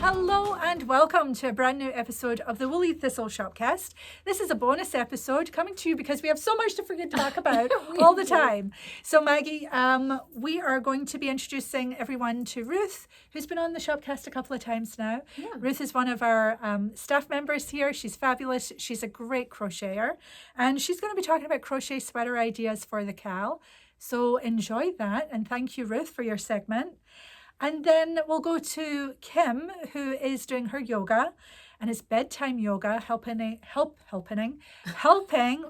Hello and welcome to a brand new episode of the Woolly Thistle Shopcast. This is a bonus episode coming to you because we have so much to freaking talk about all the time. So Maggie, we are going to be introducing everyone to Ruth, who's been on the Shopcast a couple of times now. Yeah. Ruth is one of our staff members here. She's fabulous. She's a great crocheter and she's going to be talking about crochet sweater ideas for the Cal. So enjoy that and thank you, Ruth, for your segment. And then we'll go to Kim, who is doing her yoga, and it's bedtime yoga, helping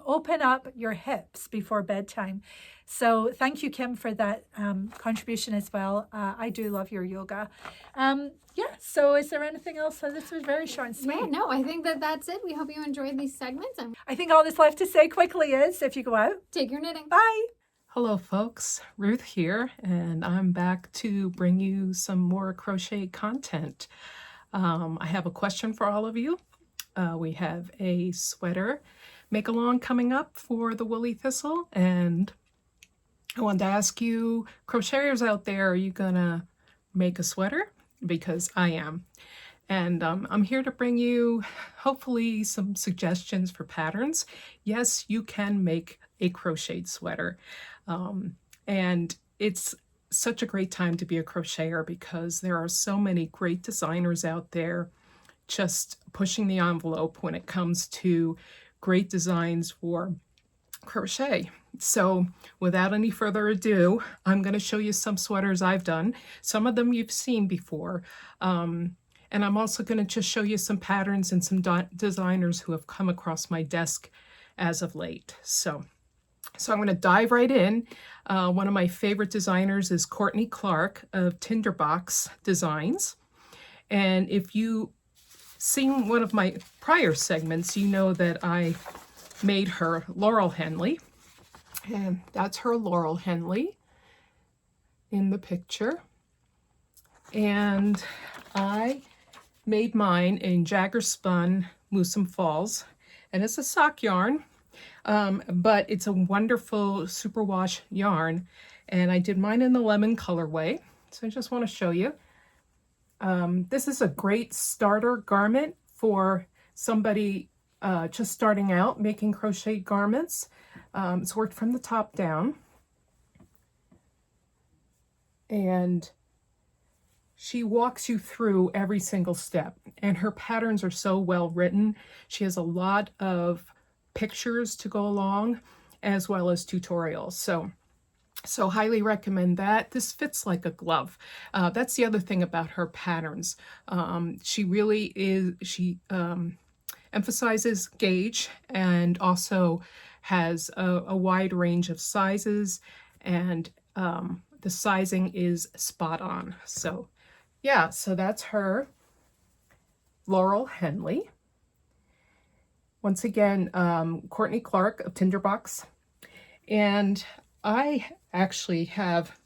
open up your hips before bedtime. So thank you, Kim, for that contribution as well. I do love your yoga. So is there anything else? So this was very short and sweet. Yeah, no, I think that's it. We hope you enjoyed these segments. I think all that's left to say quickly is, if you go out, take your knitting. Bye. Hello folks, Ruth here, and I'm back to bring you some more crochet content. I have a question for all of you. We have a sweater make-along coming up for the Woolly Thistle, and I wanted to ask you, crocheters out there, are you gonna make a sweater? Because I am. And I'm here to bring you, hopefully, some suggestions for patterns. Yes, you can make a crocheted sweater. And it's such a great time to be a crocheter because there are so many great designers out there just pushing the envelope when it comes to great designs for crochet. So without any further ado, I'm going to show you some sweaters I've done. Some of them you've seen before. And I'm also going to just show you some patterns and some designers who have come across my desk as of late. So I'm going to dive right in. One of my favorite designers is Courtney Clark of Tinderbox Designs. And if you've seen one of my prior segments, you know that I made her Laurel Henley. And that's her Laurel Henley in the picture. And I made mine in Jagger Spun Moussam Falls. And it's a sock yarn. But it's a wonderful superwash yarn, and I did mine in the lemon colorway. So I just want to show you. This is a great starter garment for somebody just starting out making crochet garments. It's worked from the top down, and she walks you through every single step, and her patterns are so well written. She has a lot of pictures to go along as well as tutorials. So highly recommend that. This fits like a glove. That's the other thing about her patterns. She emphasizes gauge and also has a wide range of sizes, and the sizing is spot on. So yeah, so that's her Laurel Henley. Once again, Courtney Clark of Tinderbox. And I actually have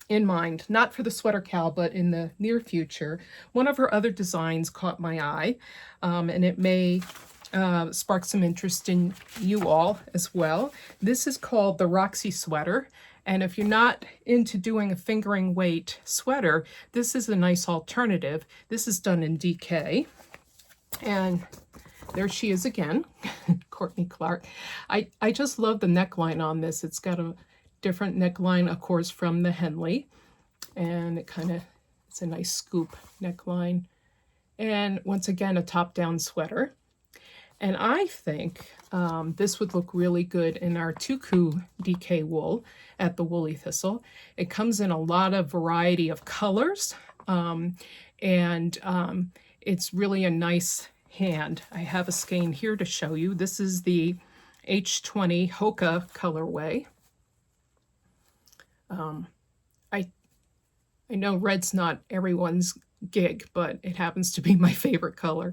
in mind, not for the sweater Cal, but in the near future, one of her other designs caught my eye, and it may spark some interest in you all as well. This is called the Roxy sweater. And if you're not into doing a fingering weight sweater, this is a nice alternative. This is done in DK. And there she is again, Courtney Clark. I just love the neckline on this. It's got a different neckline, of course, from the Henley. And it's a nice scoop neckline. And once again, a top-down sweater. And I think this would look really good in our Tukuwool DK wool at the Woolly Thistle. It comes in a lot of variety of colors. It's really a nice hand. I have a skein here to show you. This is the H20 Hoka colorway. I know red's not everyone's gig, but it happens to be my favorite color.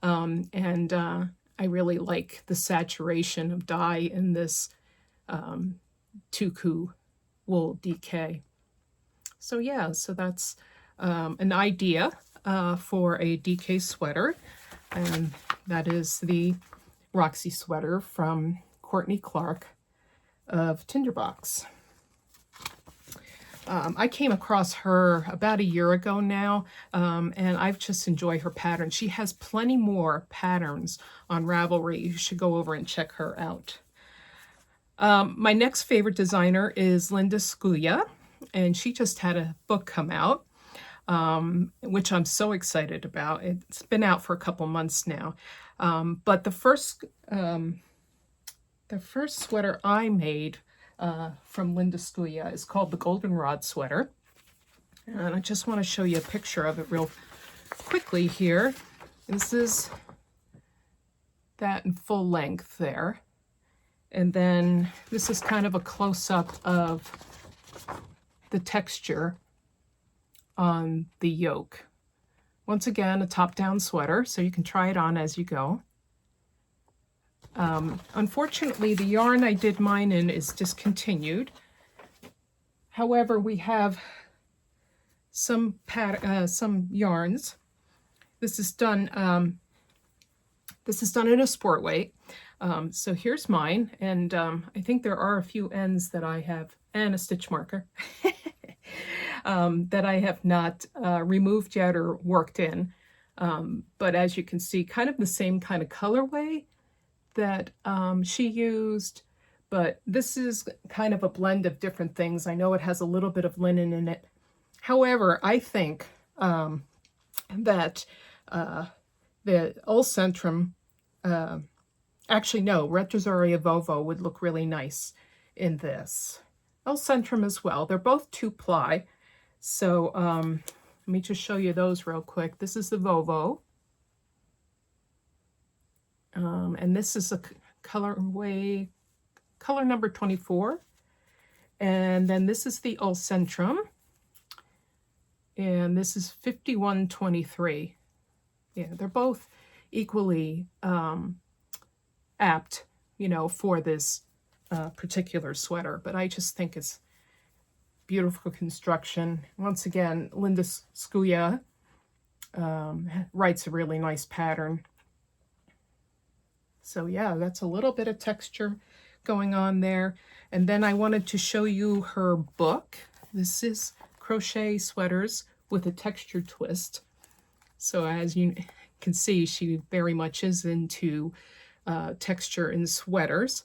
I really like the saturation of dye in this Tukuwool DK. So yeah, so that's an idea for a DK sweater. And that is the Roxy sweater from Courtney Clark of Tinderbox. I came across her about a year ago now, and I've just enjoyed her pattern. She has plenty more patterns on Ravelry. You should go over and check her out. My next favorite designer is Linda Skuja, and she just had a book come out, which I'm so excited about. It's been out for a couple months now. But the first sweater I made from Linda Skuja is called the Goldenrod sweater. And I just want to show you a picture of it real quickly here. This is that in full length there. And then this is kind of a close-up of the texture on the yoke. Once again, a top-down sweater, so you can try it on as you go. Unfortunately, the yarn I did mine in is discontinued. However, we have some yarns. This is done in a sport weight. So here's mine, and I think there are a few ends that I have, and a stitch marker, that I have not removed yet or worked in. But as you can see, kind of the same kind of colorway that she used, but this is kind of a blend of different things. I know it has a little bit of linen in it. However, I think that the Ullcentrum, actually no, Retrosaria Vovó would look really nice in this. Ullcentrum as well. They're both 2-ply. So let me just show you those real quick. This is the Vovó. And this is a colorway, color number 24. And then this is the Ullcentrum. And this is 5123. Yeah, they're both equally apt, you know, for this particular sweater. But I just think it's beautiful construction. Once again, Linda Skuja writes a really nice pattern. So yeah, that's a little bit of texture going on there. And then I wanted to show you her book. This is Crochet Sweaters with a Texture Twist. So as you can see, she very much is into texture in sweaters.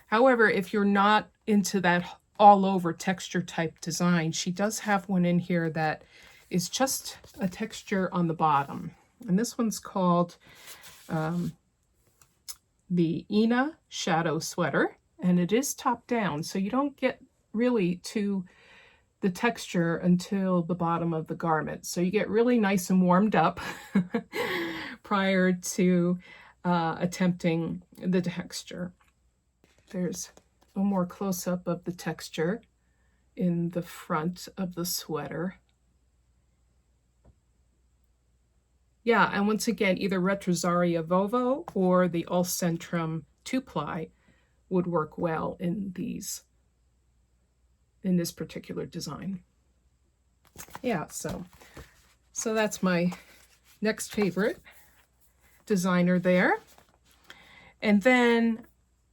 However, if you're not into that all over texture type design, she does have one in here that is just a texture on the bottom. And this one's called the Ina Shadow Sweater, and it is top down, so you don't get really to the texture until the bottom of the garment. So you get really nice and warmed up prior to attempting the texture. There's a more close-up of the texture in the front of the sweater. Yeah, and once again, either Retrosaria Vovó or the Ullcentrum 2-ply would work well in this particular design. Yeah, so that's my next favorite designer there. And then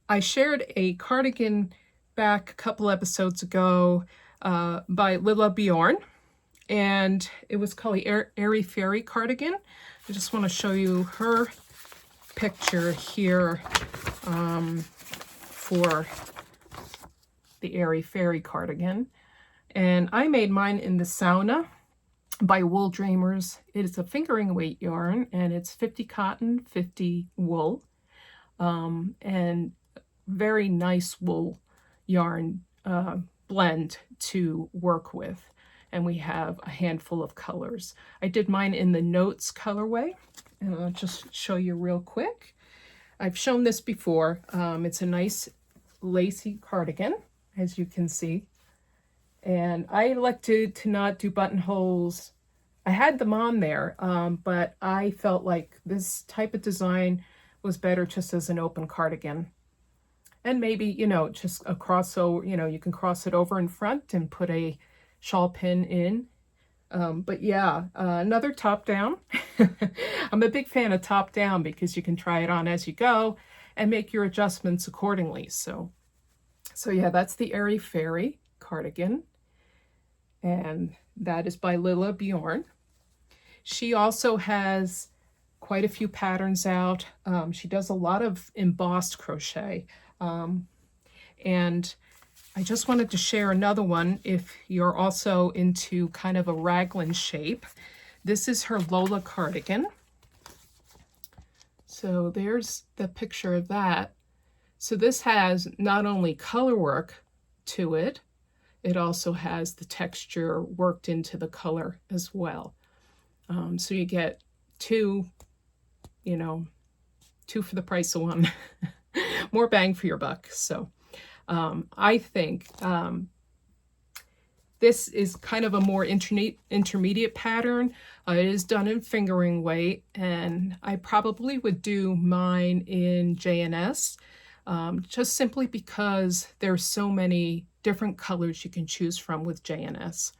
I shared a cardigan back a couple episodes ago by Lilla Bjorn, and it was called the Airy Fairy cardigan. I just want to show you her picture here for the Airy Fairy cardigan. And I made mine in the Saona by WoolDreamers. It is a fingering weight yarn, and it's 50 cotton, 50 wool, and very nice wool yarn blend to work with. And we have a handful of colors. I did mine in the Notes colorway, and I'll just show you real quick. I've shown this before. It's a nice lacy cardigan, as you can see. And I elected to not do buttonholes. I had them on there, but I felt like this type of design was better just as an open cardigan. And maybe, you know, just a crossover, you know, you can cross it over in front and put a shawl pin in. But yeah, another top down. I'm a big fan of top down because you can try it on as you go and make your adjustments accordingly. So yeah, that's the Airy Fairy cardigan. and that is by Lilla Bjorn. She also has quite a few patterns out. She does a lot of embossed crochet. And I just wanted to share another one if you're also into kind of a raglan shape. This is her Lola cardigan. So there's the picture of that. So this has not only color work to it, it also has the texture worked into the color as well. So you get two for the price of one. More bang for your buck. So I think this is kind of a more intermediate pattern. It is done in fingering weight, and I probably would do mine in JNS, just simply because there's so many different colors you can choose from with JNS.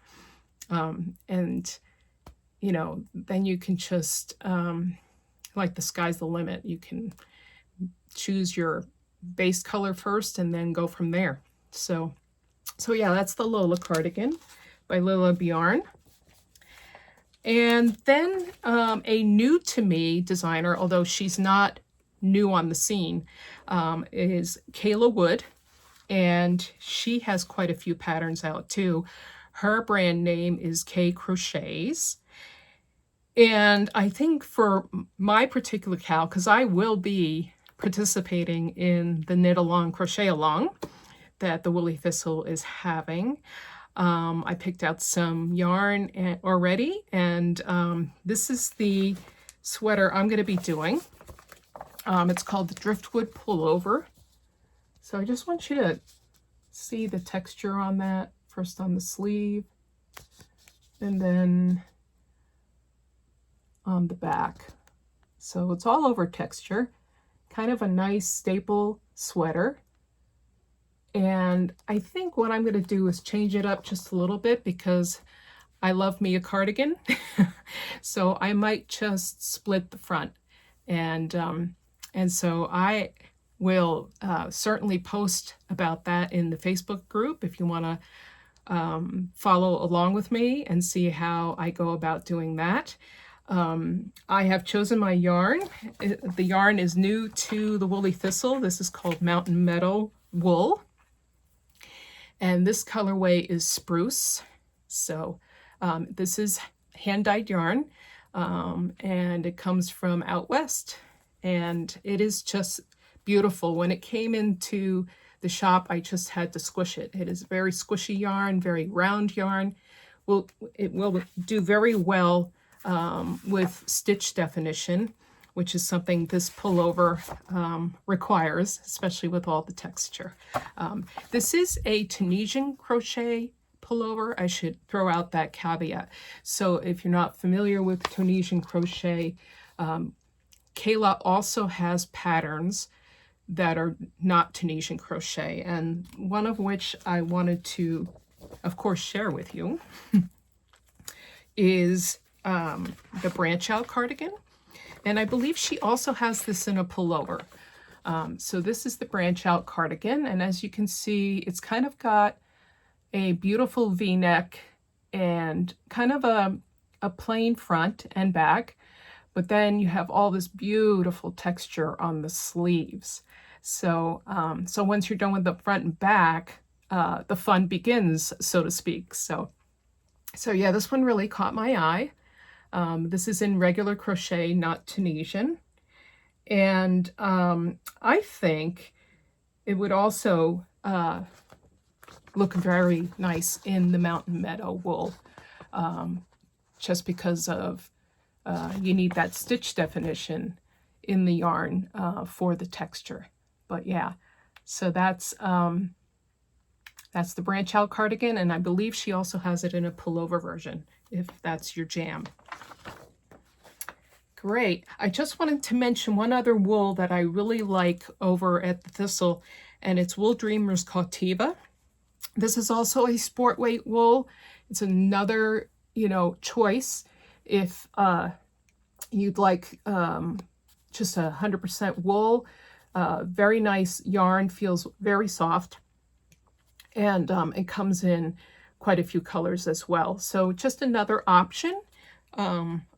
And, then you can just, like the sky's the limit. You can choose your base color first and then go from there. So yeah, that's the Lola cardigan by Lilla Bjorn. And then a new to me designer, although she's not new on the scene, is Kayla Wood, and she has quite a few patterns out too. Her brand name is K Crochets. And I think for my particular cal, because I will be participating in the knit along, crochet along that the Woolly Thistle is having. I picked out some yarn already, and this is the sweater I'm going to be doing. It's called the Driftwood Pullover. So I just want you to see the texture on that, first on the sleeve, and then on the back. So it's all over texture, kind of a nice staple sweater. And I think what I'm going to do is change it up just a little bit because I love me a cardigan. So I might just split the front. And so I will certainly post about that in the Facebook group if you want to follow along with me and see how I go about doing that. I have chosen my yarn. The yarn is new to the Woolly Thistle. This is called Mountain Meadow Wool. And this colorway is Spruce. So this is hand-dyed yarn, and it comes from out west. And it is just beautiful. When it came into the shop, I just had to squish it. It is very squishy yarn, very round yarn. It will do very well with stitch definition, which is something this pullover requires, especially with all the texture. This is a Tunisian crochet pullover. I should throw out that caveat. So if you're not familiar with Tunisian crochet, Kayla also has patterns that are not Tunisian crochet, and one of which I wanted to, of course, share with you is the branch out cardigan. And I believe she also has this in a pullover. So this is the branch out cardigan. And as you can see, it's kind of got a beautiful V-neck and kind of a plain front and back. But then you have all this beautiful texture on the sleeves. So once you're done with the front and back, the fun begins, so to speak. So yeah, this one really caught my eye. This is in regular crochet, not Tunisian. And I think it would also look very nice in the Mountain Meadow wool, just because of you need that stitch definition in the yarn for the texture. But yeah, so that's the branch out cardigan, and I believe she also has it in a pullover version, if that's your jam. Great. I just wanted to mention one other wool that I really like over at the Thistle, and it's WoolDreamers Cautiva. This is also a sport weight wool. It's another, choice if you'd like just 100% wool. Very nice yarn, feels very soft, and it comes in quite a few colors as well. So just another option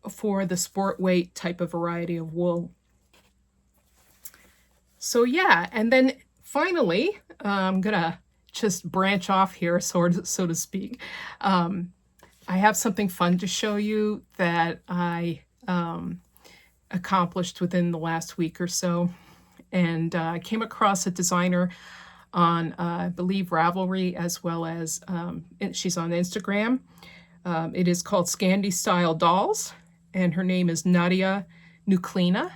for the sport weight type of variety of wool. So yeah, and then finally, I'm gonna just branch off here, so to speak. I have something fun to show you that I accomplished within the last week or so. And I came across a designer on, I believe, Ravelry, as well as she's on Instagram. It is called Scandi Style Dolls, and her name is Nadia Nuklina.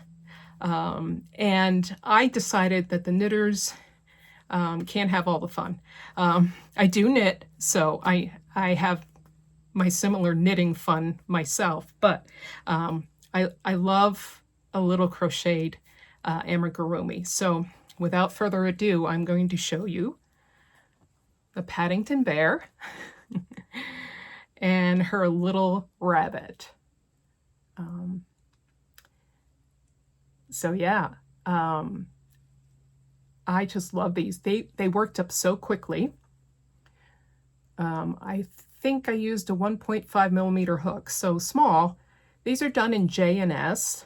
And I decided that the knitters can't have all the fun. I do knit, so I have my similar knitting fun myself, but I love a little crocheted amigurumi. So without further ado, I'm going to show you the Paddington Bear and her little rabbit. So yeah, I just love these. They worked up so quickly. I think I used a 1.5 millimeter hook, so small. These are done in J and S,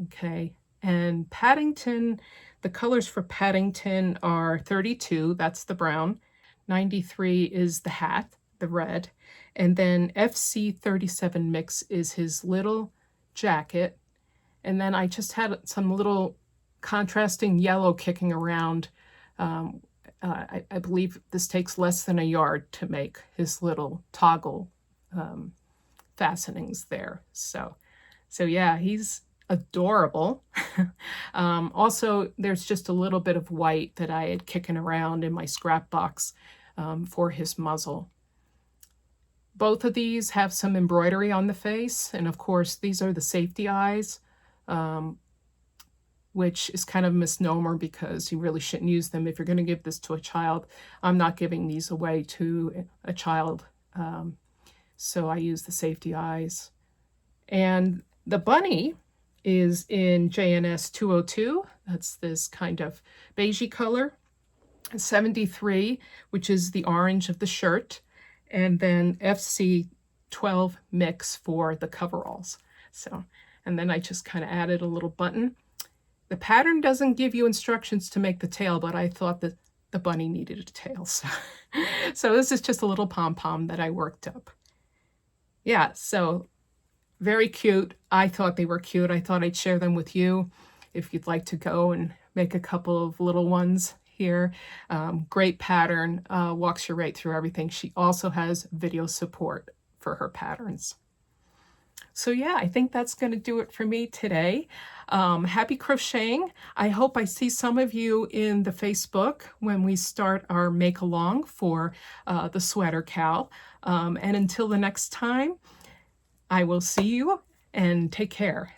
okay? And Paddington, the colors for Paddington are 32, that's the brown. 93 is the hat, the red. And then FC 37 mix is his little jacket. And then I just had some little contrasting yellow kicking around. I believe this takes less than a yard to make his little toggle fastenings there. So yeah, he's adorable. Also, there's just a little bit of white that I had kicking around in my scrap box for his muzzle. Both of these have some embroidery on the face, and of course these are the safety eyes, which is kind of a misnomer because you really shouldn't use them if you're going to give this to a child. I'm not giving these away to a child, so I use the safety eyes. And the bunny is in JNS 202. That's this kind of beigey color. 73, which is the orange of the shirt, and then FC 12 mix for the coveralls. So, and then I just kind of added a little button. The pattern doesn't give you instructions to make the tail, but I thought that the bunny needed a tail. So this is just a little pom-pom that I worked up. Yeah, so very cute. I thought they were cute. I thought I'd share them with you if you'd like to go and make a couple of little ones here. Great pattern, walks you right through everything. She also has video support for her patterns. So yeah, I think that's going to do it for me today. Happy crocheting. I hope I see some of you in the Facebook when we start our make along for the sweater cowl. And until the next time, I will see you and take care.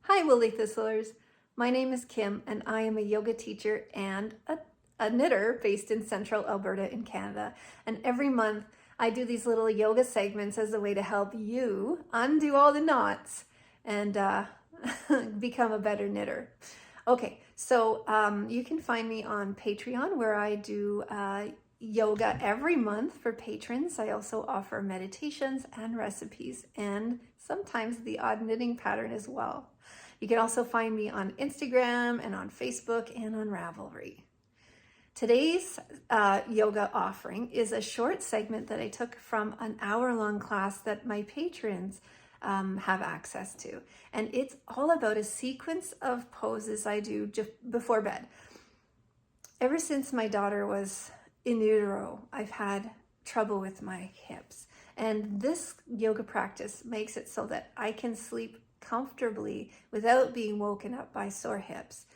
Hi, Woolly Thistlers. My name is Kim, and I am a yoga teacher and a knitter based in central Alberta in Canada. And every month, I do these little yoga segments as a way to help you undo all the knots and become a better knitter. Okay, so you can find me on Patreon, where I do yoga every month for patrons. I also offer meditations and recipes, and sometimes the odd knitting pattern as well. You can also find me on Instagram and on Facebook and on Ravelry. Today's yoga offering is a short segment that I took from an hour-long class that my patrons have access to. And it's all about a sequence of poses I do just before bed. Ever since my daughter was in utero, I've had trouble with my hips. And this yoga practice makes it so that I can sleep comfortably without being woken up by sore hips.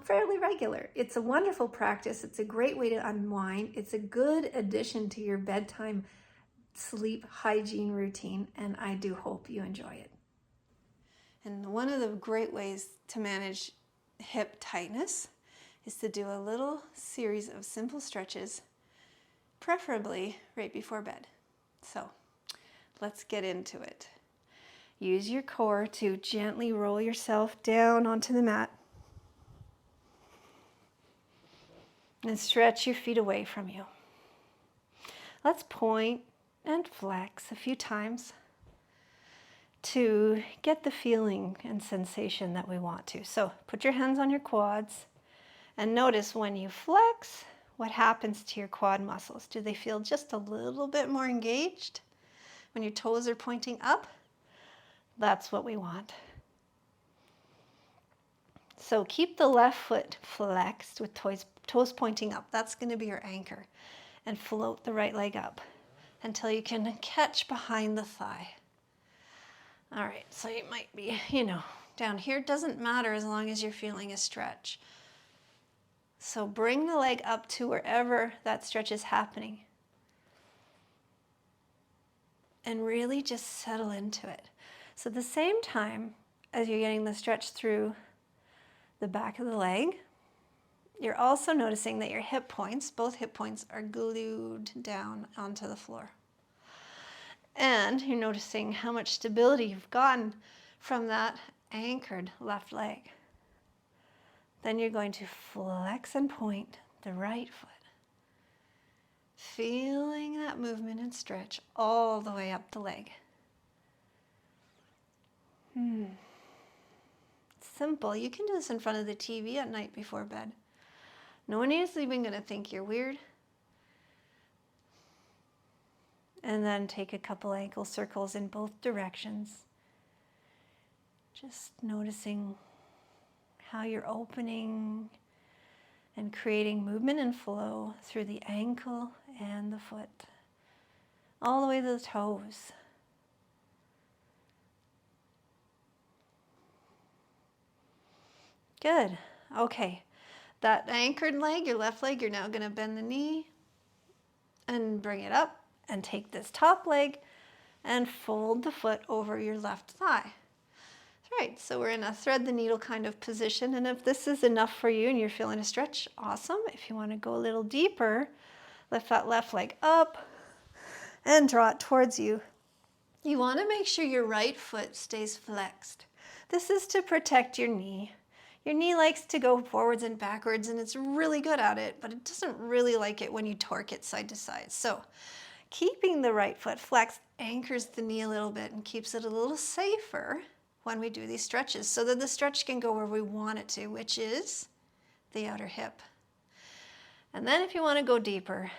Fairly regular. It's a wonderful practice. It's a great way to unwind. It's a good addition to your bedtime sleep hygiene routine, and I do hope you enjoy it. And one of the great ways to manage hip tightness is to do a little series of simple stretches, preferably right before bed. So let's get into it. Use your core to gently roll yourself down onto the mat. And stretch your feet away from you. Let's point and flex a few times to get the feeling and sensation that we want to. So put your hands on your quads and notice when you flex, what happens to your quad muscles. Do they feel just a little bit more engaged? When your toes are pointing up, that's what we want. So keep the left foot flexed with toes pointing up. That's going to be your anchor. And float the right leg up until you can catch behind the thigh. All right, so you might be, down here. It doesn't matter as long as you're feeling a stretch. So bring the leg up to wherever that stretch is happening. And really just settle into it. So at the same time as you're getting the stretch through the back of the leg, you're also noticing that your hip points, both hip points, are glued down onto the floor. And you're noticing how much stability you've gotten from that anchored left leg. Then you're going to flex and point the right foot. Feeling that movement and stretch all the way up the leg. Simple. You can do this in front of the TV at night before bed. No one is even going to think you're weird. And then take a couple ankle circles in both directions. Just noticing how you're opening and creating movement and flow through the ankle and the foot, all the way to the toes. Good. Okay. That anchored leg, your left leg, you're now going to bend the knee and bring it up and take this top leg and fold the foot over your left thigh. Right, so we're in a thread the needle kind of position, and if this is enough for you and you're feeling a stretch, awesome. If you want to go a little deeper, lift that left leg up and draw it towards you. You want to make sure your right foot stays flexed. This is to protect your knee. Your knee likes to go forwards and backwards, and it's really good at it, but it doesn't really like it when you torque it side to side. So keeping the right foot flexed anchors the knee a little bit and keeps it a little safer when we do these stretches, so that the stretch can go where we want it to, which is the outer hip. And then if you want to go deeper,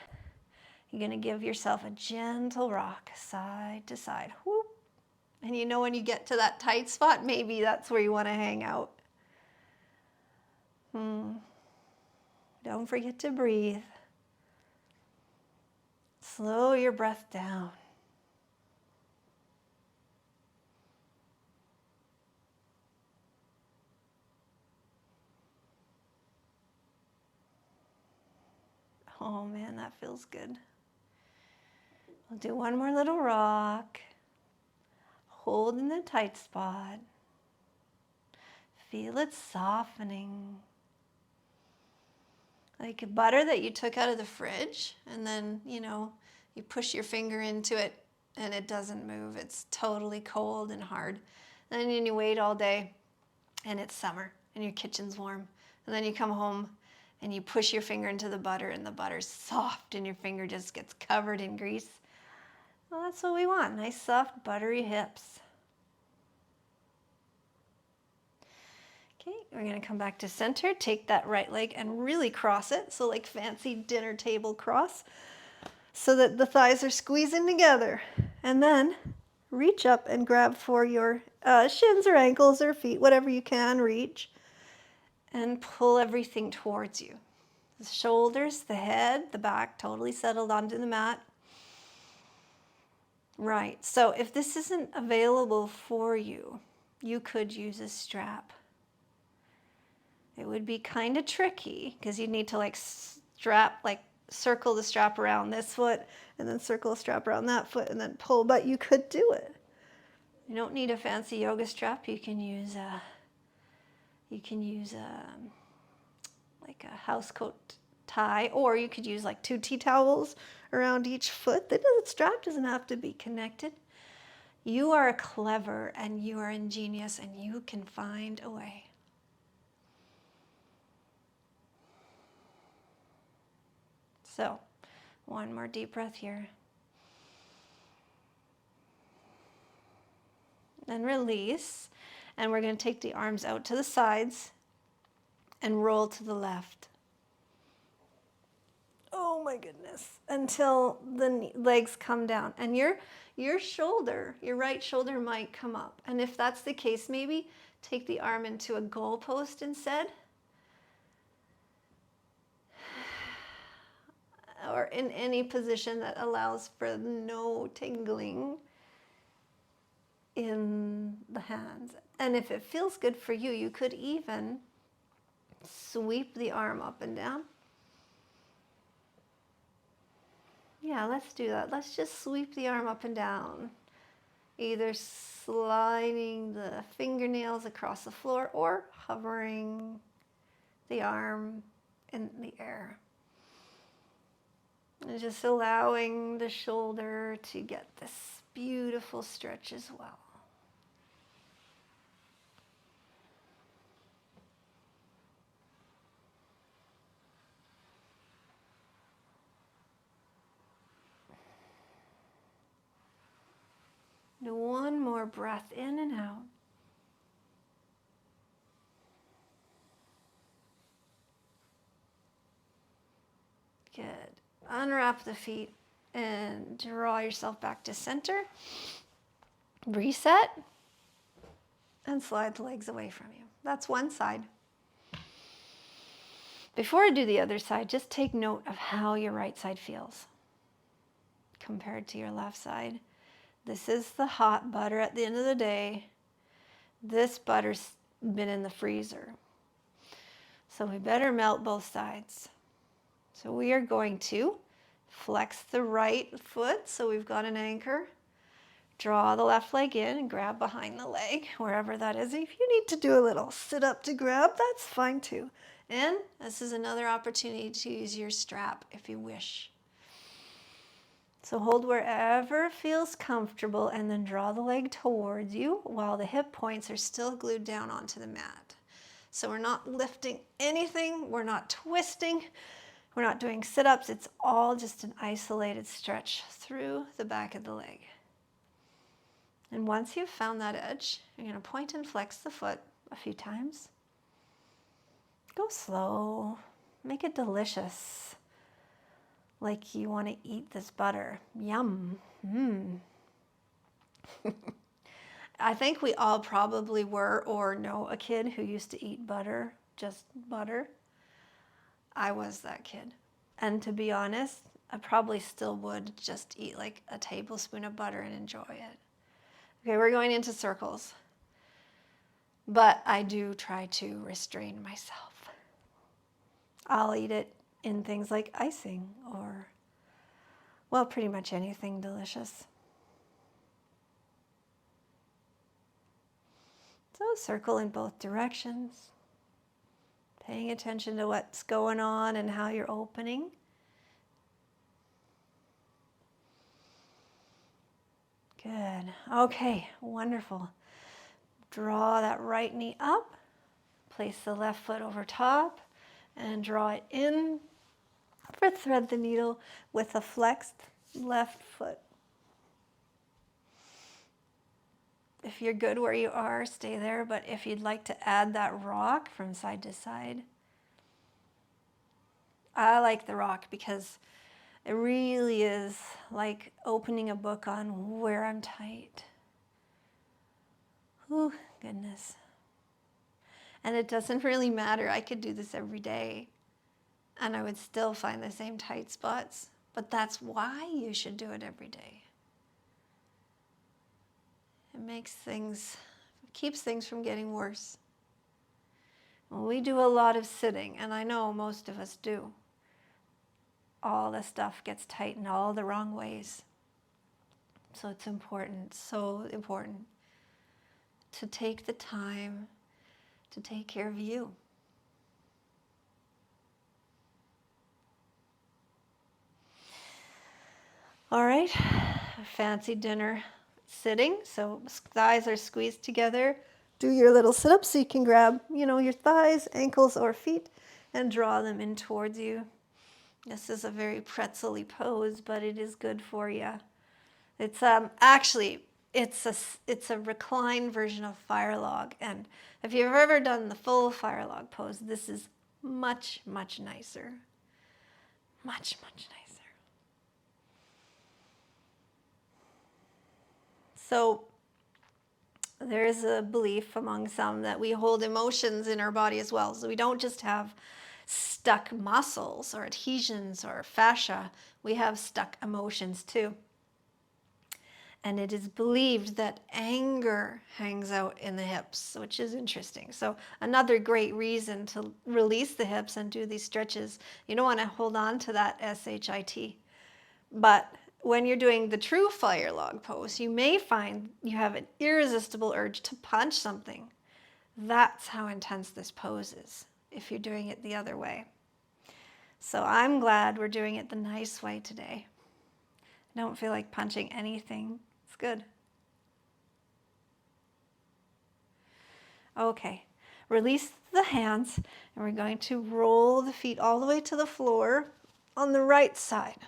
you're going to give yourself a gentle rock side to side. Whoop. And when you get to that tight spot, maybe that's where you want to hang out. Don't forget to breathe. Slow your breath down. Oh man, that feels good. We'll do one more little rock. Hold in the tight spot. Feel it softening. Like butter that you took out of the fridge, and then, you push your finger into it and it doesn't move. It's totally cold and hard. And then you wait all day and it's summer and your kitchen's warm. And then you come home and you push your finger into the butter and the butter's soft and your finger just gets covered in grease. Well, that's what we want. Nice, soft, buttery hips. Okay, we're going to come back to center. Take that right leg and really cross it. So like fancy dinner table cross, so that the thighs are squeezing together. And then reach up and grab for your shins or ankles or feet, whatever you can reach. And pull everything towards you. The shoulders, the head, the back, totally settled onto the mat. Right, so if this isn't available for you, you could use a strap. It would be kind of tricky because you'd need to circle the strap around this foot and then circle a strap around that foot and then pull, but you could do it. You don't need a fancy yoga strap. You can use a house coat tie, or you could use like 2 tea towels around each foot. The strap doesn't have to be connected. You are clever and you are ingenious and you can find a way. So, one more deep breath here. And release. And we're going to take the arms out to the sides and roll to the left. Oh my goodness. Until the legs come down. And your shoulder, your right shoulder might come up. And if that's the case, maybe take the arm into a goal post instead. Or in any position that allows for no tingling in the hands. And if it feels good for you, you could even sweep the arm up and down. Yeah, let's do that. Let's just sweep the arm up and down. Either sliding the fingernails across the floor or hovering the arm in the air. And just allowing the shoulder to get this beautiful stretch as well. Do one more breath in and out. Good. Unwrap the feet and draw yourself back to center. Reset and slide the legs away from you. That's one side. Before I do the other side, just take note of how your right side feels compared to your left side. This is the hot butter at the end of the day. This butter's been in the freezer. So we better melt both sides. So we are going to flex the right foot so we've got an anchor. Draw the left leg in and grab behind the leg, wherever that is. If you need to do a little sit up to grab, that's fine too. And this is another opportunity to use your strap if you wish. So hold wherever feels comfortable and then draw the leg towards you while the hip points are still glued down onto the mat. So we're not lifting anything, we're not twisting, we're not doing sit-ups, it's all just an isolated stretch through the back of the leg. And once you've found that edge, you're going to point and flex the foot a few times. Go slow, make it delicious. Like you want to eat this butter. Yum. I think we all probably were or know a kid who used to eat butter, just butter. I was that kid. And to be honest, I probably still would just eat like a tablespoon of butter and enjoy it. Okay, we're going into circles. But I do try to restrain myself. I'll eat it in things like icing or, well, pretty much anything delicious. So circle in both directions, paying attention to what's going on and how you're opening. Good. Okay, wonderful. Draw that right knee up, place the left foot over top, and draw it in for thread the needle with a flexed left foot. If you're good where you are, stay there, but if you'd like to add that rock from side to side, I like the rock because it really is like opening a book on where I'm tight. Oh, goodness. And it doesn't really matter. I could do this every day and I would still find the same tight spots. But that's why you should do it every day. It keeps things from getting worse. When we do a lot of sitting, and I know most of us do, all the stuff gets tight in all the wrong ways. So it's important, so important, to take the time to take care of you. All right, fancy dinner sitting, so thighs are squeezed together. Do your little sit-up so you can grab, your thighs, ankles, or feet and draw them in towards you. This is a very pretzel-y pose, but it is good for you. It's actually it's a reclined version of fire log, and if you've ever done the full fire log pose, this is much, much nicer. Much, much nicer. So there is a belief among some that we hold emotions in our body as well. So we don't just have stuck muscles or adhesions or fascia, we have stuck emotions too. And it is believed that anger hangs out in the hips, which is interesting. So another great reason to release the hips and do these stretches. You don't want to hold on to that SHIT. But when you're doing the true fire log pose, you may find you have an irresistible urge to punch something. That's how intense this pose is if you're doing it the other way. So I'm glad we're doing it the nice way today. I don't feel like punching anything. It's good. Okay, release the hands, and we're going to roll the feet all the way to the floor on the right side.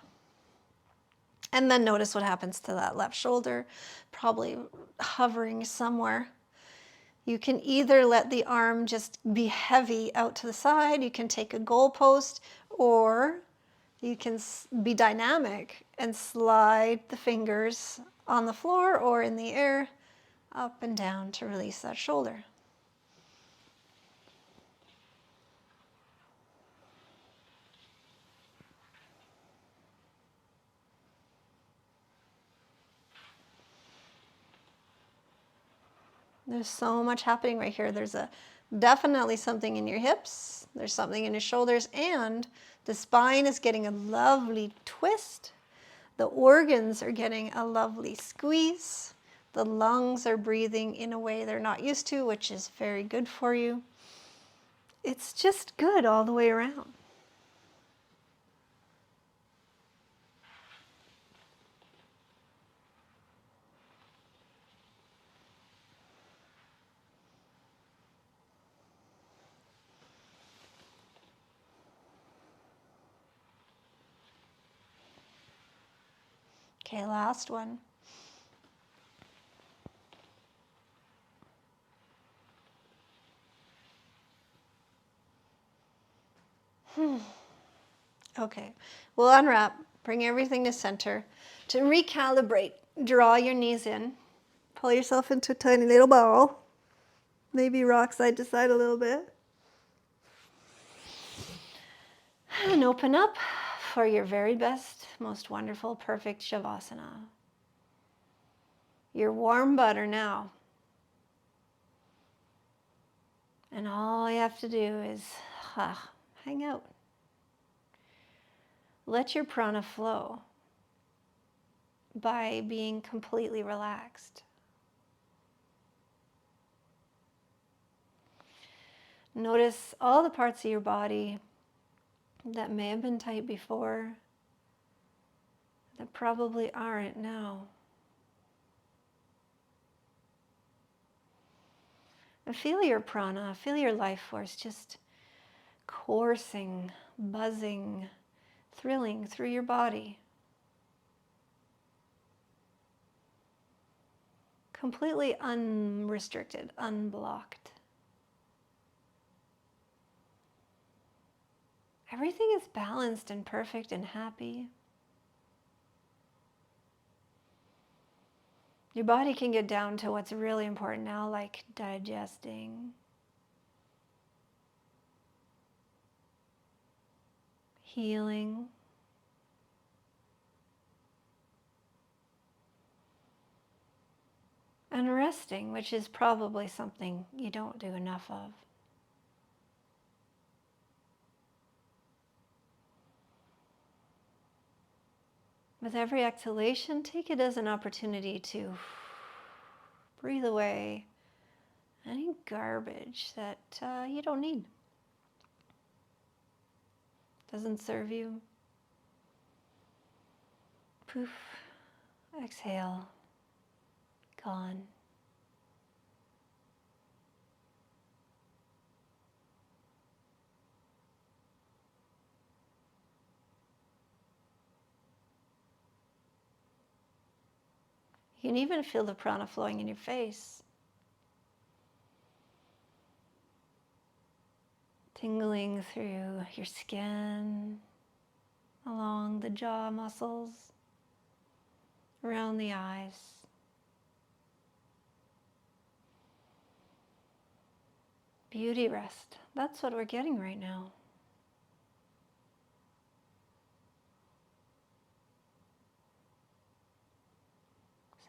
And then notice what happens to that left shoulder, probably hovering somewhere. You can either let the arm just be heavy out to the side, you can take a goalpost, or you can be dynamic and slide the fingers on the floor or in the air, up and down to release that shoulder. There's so much happening right here. There's definitely something in your hips, there's something in your shoulders, and the spine is getting a lovely twist. The organs are getting a lovely squeeze. The lungs are breathing in a way they're not used to, which is very good for you. It's just good all the way around. Okay, last one. Okay, we'll unwrap, bring everything to center. To recalibrate, draw your knees in, pull yourself into a tiny little ball, maybe rock side to side a little bit. And open up for your very best, most wonderful, perfect Shavasana. You're warm butter now. And all you have to do is hang out. Let your prana flow by being completely relaxed. Notice all the parts of your body that may have been tight before, that probably aren't now. And feel your prana, feel your life force just coursing, buzzing, thrilling through your body. Completely unrestricted, unblocked. Everything is balanced and perfect and happy. Your body can get down to what's really important now, like digesting, healing, and resting, which is probably something you don't do enough of. With every exhalation, take it as an opportunity to breathe away any garbage that you don't need. Doesn't serve you. Poof. Exhale. gone. You can even feel the prana flowing in your face. Tingling through your skin, along the jaw muscles, around the eyes. Beauty rest. That's what we're getting right now.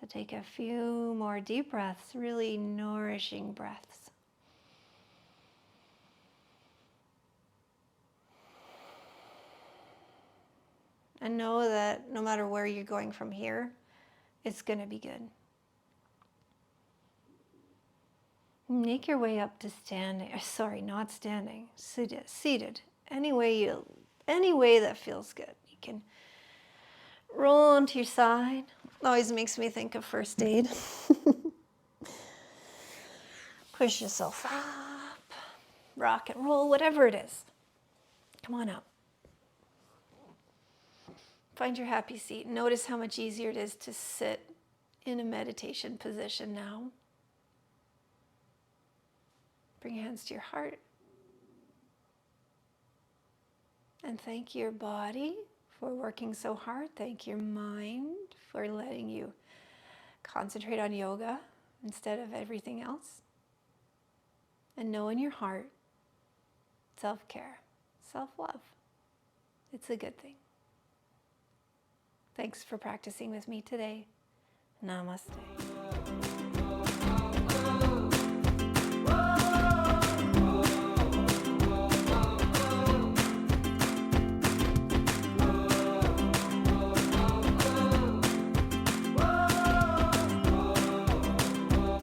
So take a few more deep breaths, really nourishing breaths. And know that no matter where you're going from here, it's going to be good. Make your way up to standing. Sorry, not standing. Seated. Any way that feels good. You can roll onto your side. Always makes me think of first aid. Push yourself up. Rock and roll, whatever it is. Come on up. Find your happy seat. Notice how much easier it is to sit in a meditation position now. Bring your hands to your heart. And thank your body for working so hard. Thank your mind for letting you concentrate on yoga instead of everything else. And know in your heart, self-care, self-love. It's a good thing. Thanks for practicing with me today. Namaste.